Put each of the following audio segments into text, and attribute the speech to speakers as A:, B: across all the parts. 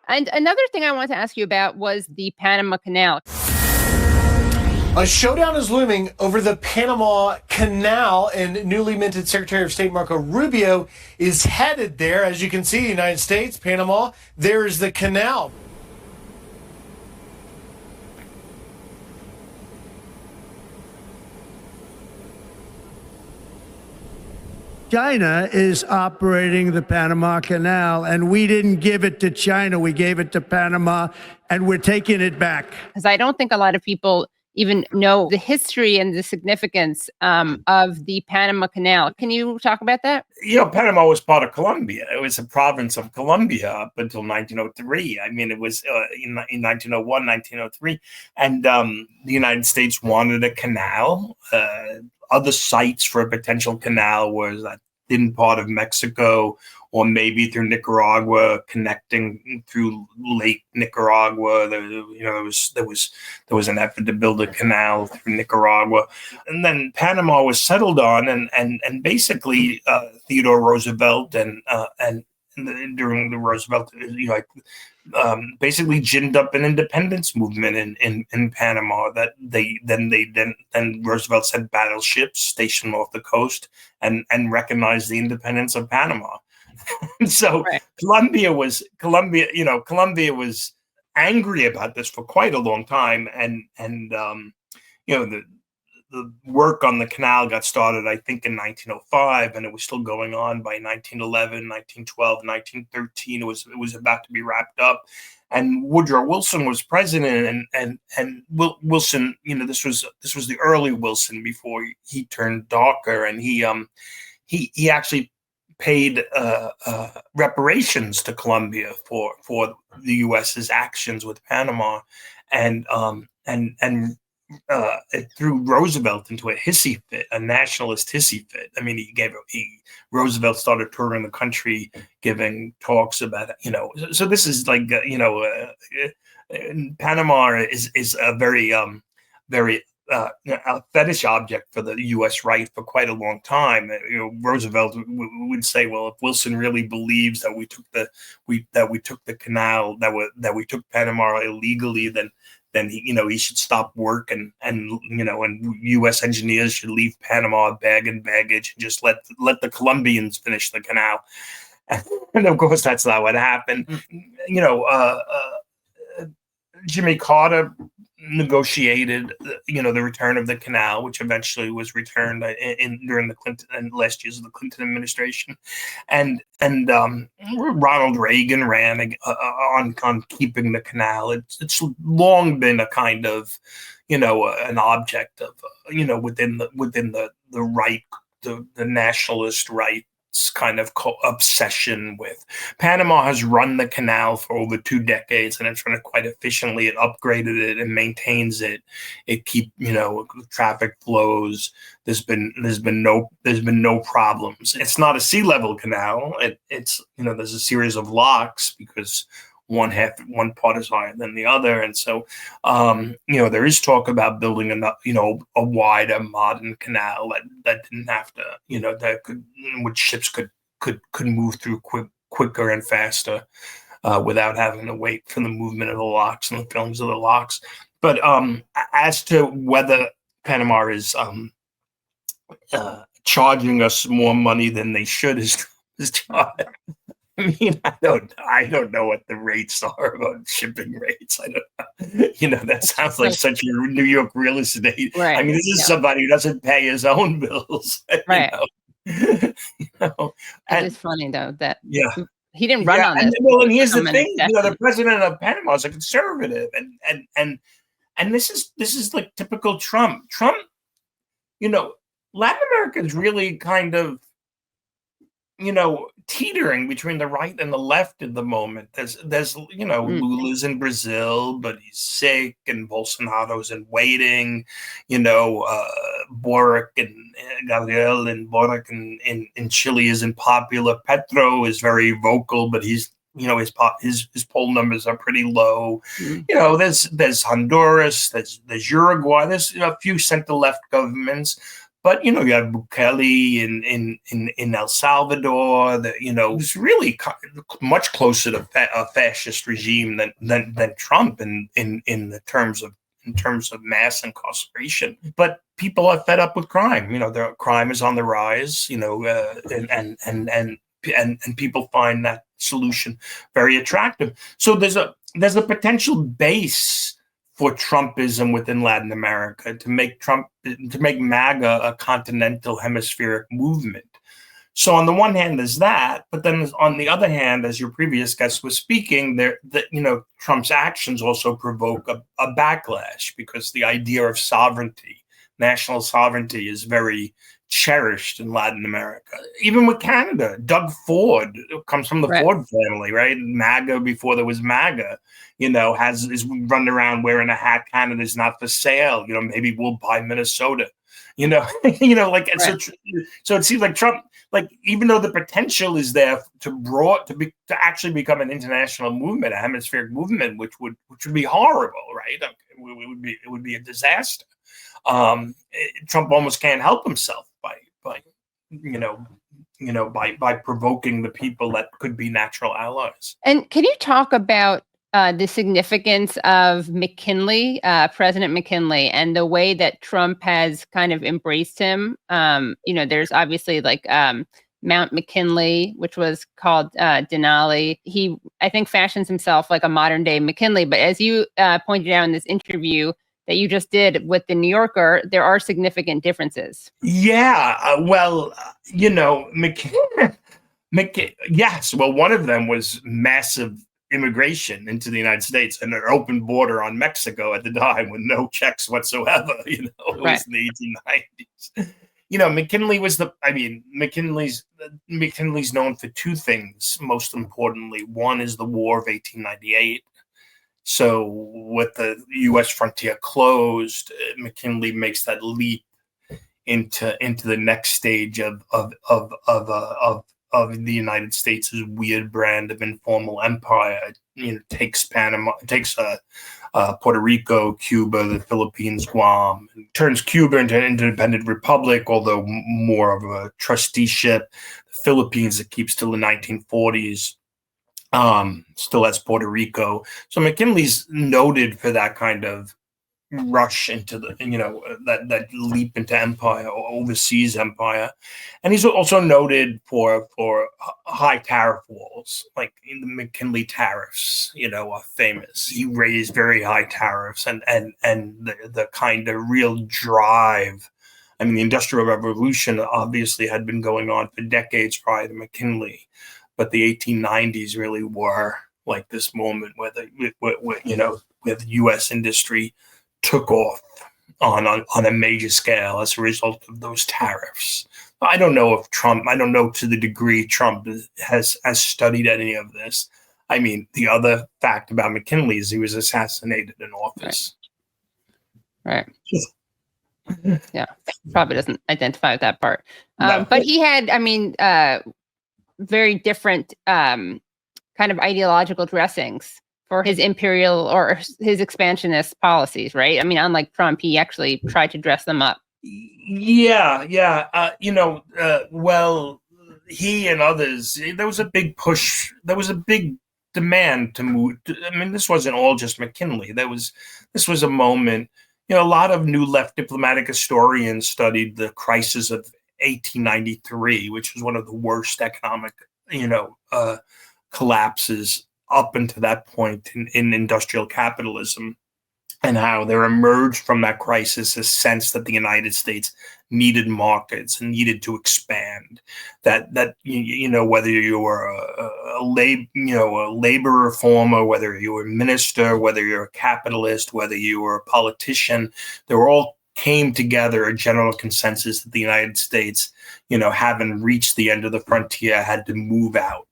A: And another thing I wanted to ask you about was the Panama Canal.
B: A showdown is looming over the Panama Canal, and newly minted Secretary of State Marco Rubio is headed there. As you can see, the United States, Panama, there is the canal.
C: China is operating the Panama Canal, and we didn't give it to China. We gave it to Panama, and we're taking it back.
A: Because I don't think a lot of people even know the history and the significance of the Panama Canal. Can you talk about that?
D: Panama was part of Colombia. It was a province of Colombia up until 1903. I mean, it was in 1901, 1903. And the United States wanted a canal. Other sites for a potential canal was that thin part of Mexico, or maybe through Nicaragua, connecting through Lake Nicaragua. There was an effort to build a canal through Nicaragua, and then Panama was settled on, and basically Theodore Roosevelt and during the Roosevelt, basically ginned up an independence movement in Panama. That then Roosevelt sent battleships stationed off the coast and recognized the independence of Panama. So right. Colombia was angry about this for quite a long time, and the work on the canal got started, I think, in 1905, and it was still going on by 1911, 1912, 1913. It was about to be wrapped up, and Woodrow Wilson was president, and Wilson, this was the early Wilson before he turned darker, and he actually paid reparations to Colombia for the U.S.'s actions with Panama, and it threw Roosevelt into a hissy fit, a nationalist hissy fit. I mean, Roosevelt started touring the country, giving talks about, so this is like, Panama is a very a fetish object for the U.S. right for quite a long time. Roosevelt would say, well, if Wilson really believes that we took the canal, that we took Panama illegally, then he should stop work and U.S. engineers should leave Panama bag and baggage and just let the Colombians finish the canal. And of course, that's not what happened. Jimmy Carter negotiated, the return of the canal, which eventually was returned during the Clinton and last years of the Clinton administration, and Ronald Reagan ran on keeping the canal. It's long been a kind of, an object of, within the right, the nationalist right. Kind of obsession with. Panama has run the canal for over 2 decades, and it's run it quite efficiently. It upgraded it and maintains it. It traffic flows. There's been no problems. It's not a sea level canal. It's there's a series of locks because one part is higher than the other, and so there is talk about building a wider modern canal that didn't have to which ships could move through quicker and faster without having to wait for the movement of the locks and the films of the locks. But as to whether Panama is charging us more money than they should is charged. I mean, I don't know what the rates are about shipping rates. I don't know. That sounds like such a New York real estate. Right. I mean, this is somebody who doesn't pay his own bills.
A: Right. It's funny though that he didn't run on this.
D: And here's the thing: the president of Panama is a conservative, and this is like typical Trump. Trump, Latin America is really kind of, teetering between the right and the left at the moment. There's Lula's in Brazil, but he's sick, and Bolsonaro's in waiting. Boric and Gabriel and Boric in Chile isn't popular. Petro is very vocal, but he's his poll numbers are pretty low. There's Honduras, there's Uruguay, there's a few center left governments. But you have Bukele in El Salvador. That was really much closer to a fascist regime than Trump in terms of mass incarceration. But people are fed up with crime. The crime is on the rise. And people find that solution very attractive. So there's a potential base for Trumpism within Latin America to make MAGA a continental hemispheric movement. So on the one hand, there's that, but then on the other hand, as your previous guest was speaking, Trump's actions also provoke a backlash, because the idea of sovereignty, national sovereignty, is very cherished in Latin America. Even with Canada, Doug Ford comes from the Ford family, right? MAGA before there was MAGA, is running around wearing a hat. Canada's not for sale. Maybe we'll buy Minnesota. So it seems like Trump, even though the potential is there to actually become an international movement, a hemispheric movement, which would be horrible, right? It would be a disaster. Trump almost can't help himself by provoking the people that could be natural allies.
A: And can you talk about the significance of McKinley, President McKinley, and the way that Trump has kind of embraced him? There's obviously Mount McKinley, which was called Denali. He, I think, fashions himself like a modern day McKinley. But as you pointed out in this interview that you just did with the New Yorker, there are significant differences.
D: Yeah, yes. Well, one of them was massive immigration into the United States and an open border on Mexico at the time with no checks whatsoever. It was in the 1890s. McKinley was McKinley's known for two things, most importantly. One is the War of 1898. So with the U.S. frontier closed, McKinley makes that leap into the next stage of the United States' weird brand of informal empire. Takes Panama, takes Puerto Rico, Cuba, the Philippines, Guam, and turns Cuba into an independent republic, although more of a trusteeship. The Philippines it keeps till the 1940s. Still has Puerto Rico. So McKinley's noted for that kind of rush into the, that leap into empire or overseas empire. And he's also noted for high tariff walls, like in the McKinley tariffs, are famous. He raised very high tariffs and the kind of real drive. I mean, the Industrial Revolution obviously had been going on for decades prior to McKinley. But the 1890s really were like this moment where the U.S. industry took off on a major scale as a result of those tariffs. I don't know to the degree Trump has studied any of this. I mean, the other fact about McKinley is he was assassinated in office.
A: Right. Yeah, probably doesn't identify with that part.
D: No.
A: But he had, very different kind of ideological dressings for his imperial or his expansionist policies, right? Unlike Trump, he actually tried to dress them up.
D: Yeah. Well, he and others, there was a big push. There was a big demand to move. This wasn't all just McKinley. This was a moment. A lot of new left diplomatic historians studied the crisis of 1893, which was one of the worst economic, collapses up until that point in industrial capitalism, and how there emerged from that crisis a sense that the United States needed markets and needed to expand. That whether you were a labor reformer, whether you were a minister, whether you're a capitalist, whether you were a politician, they were all came together a general consensus that the United States, having reached the end of the frontier, had to move out.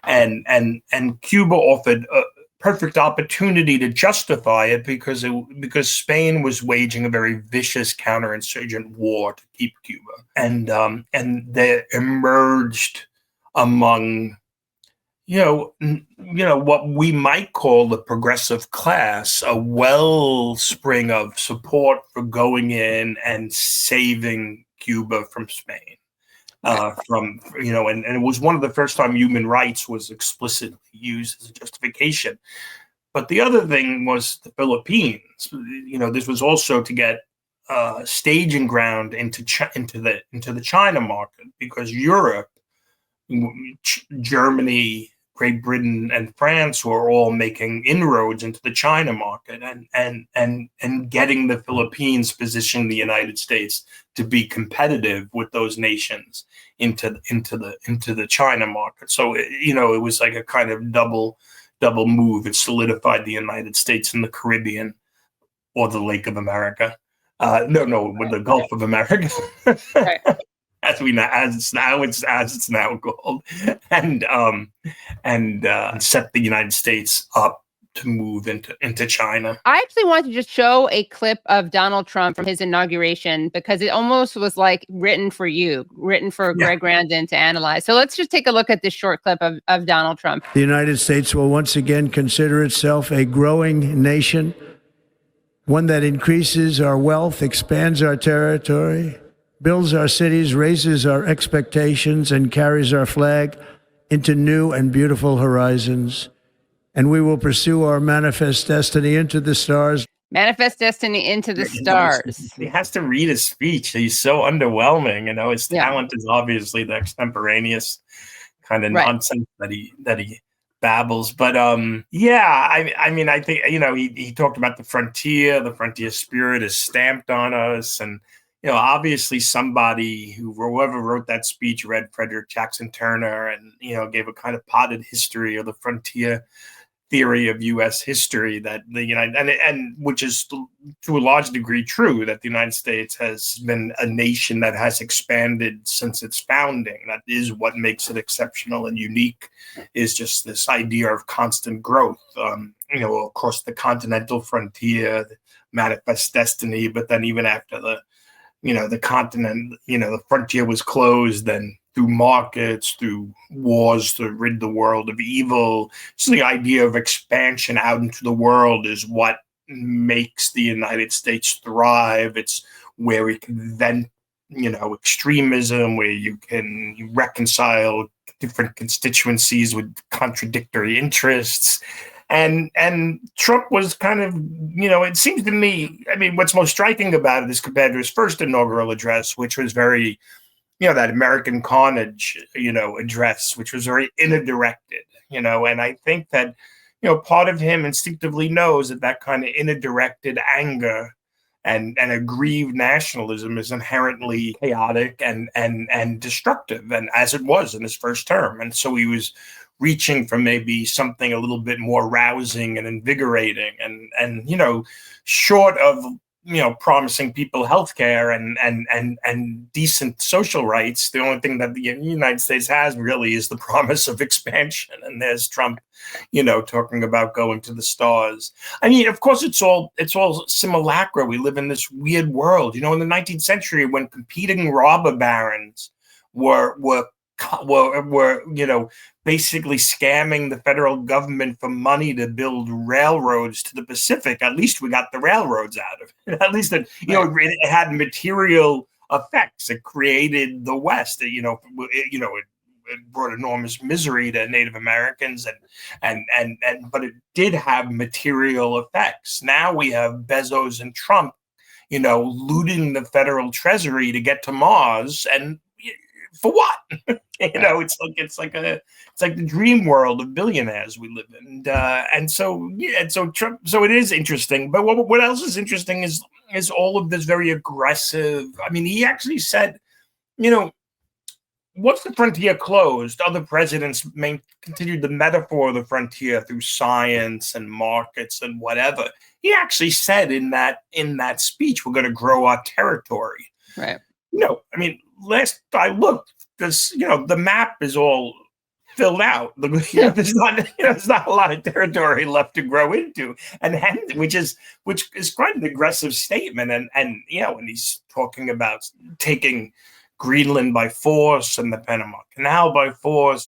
D: And Cuba offered a perfect opportunity to justify it because Spain was waging a very vicious counterinsurgent war to keep Cuba. And there emerged among what we might call the progressive class, a wellspring of support for going in and saving Cuba, from Spain. And it was one of the first time human rights was explicitly used as a justification. But the other thing was the Philippines. This was also to get staging ground into the China market, because Europe, Germany, Great Britain, and France were all making inroads into the China market, and getting the Philippines, positioning the United States to be competitive with those nations into the China market. So it was like a kind of double move. It solidified the United States in the Caribbean, or the Lake of America. With the Gulf of America.
A: Right.
D: As it's now called, and set the United States up to move into China.
A: I actually want to just show a clip of Donald Trump from his inauguration, because it almost was like written for Greg Grandin to analyze. So let's just take a look at this short clip of Donald Trump.
C: The United States will once again consider itself a growing nation, one that increases our wealth, expands our territory, builds our cities, raises our expectations, and carries our flag into new and beautiful horizons. And we will pursue our manifest destiny into the stars.
A: Manifest destiny into the stars.
D: He has to read his speech. He's so underwhelming. His talent is obviously the extemporaneous kind of nonsense that he babbles. But I think he talked about the frontier. The frontier spirit is stamped on us, and obviously somebody whoever wrote that speech read Frederick Jackson Turner, and gave a kind of potted history of the frontier theory of U.S. history, that the United and which is to a large degree true, that the United States has been a nation that has expanded since its founding. That is what makes it exceptional and unique, is just this idea of constant growth. Across the continental frontier, manifest destiny, but then even after the continent, the frontier was closed, then through markets, through wars to rid the world of evil. So the idea of expansion out into the world is what makes the United States thrive. It's where we can vent, extremism, where you reconcile different constituencies with contradictory interests. And Trump was kind of, it seems to me, what's most striking about it is compared to his first inaugural address, which was very, that American carnage, address, which was very inner-directed, and I think that, part of him instinctively knows that kind of inner-directed anger and aggrieved nationalism is inherently chaotic and destructive, and as it was in his first term. And so he was reaching for maybe something a little bit more rousing and invigorating, and short of promising people health care and decent social rights, the only thing that the United States has really is the promise of expansion. And there's Trump, talking about going to the stars. Of course, it's all simulacra. We live in this weird world. In the 19th century, when competing robber barons were basically scamming the federal government for money to build railroads to the Pacific, at least we got the railroads out of it. At least it had material effects. It created the West. It brought enormous misery to Native Americans, but it did have material effects. Now we have Bezos and Trump, looting the federal treasury to get to Mars, and for what? It's like the dream world of billionaires we live in, and so Trump. So it is interesting. But what else is interesting is all of this very aggressive. He actually said, once the frontier closed, other presidents continued the metaphor of the frontier through science and markets and whatever. He actually said in that speech, we're going to grow our territory.
A: Right.
D: Last I looked, the map is all filled out. There's not a lot of territory left to grow into, and which is quite an aggressive statement. And when he's talking about taking Greenland by force and the Panama Canal by force,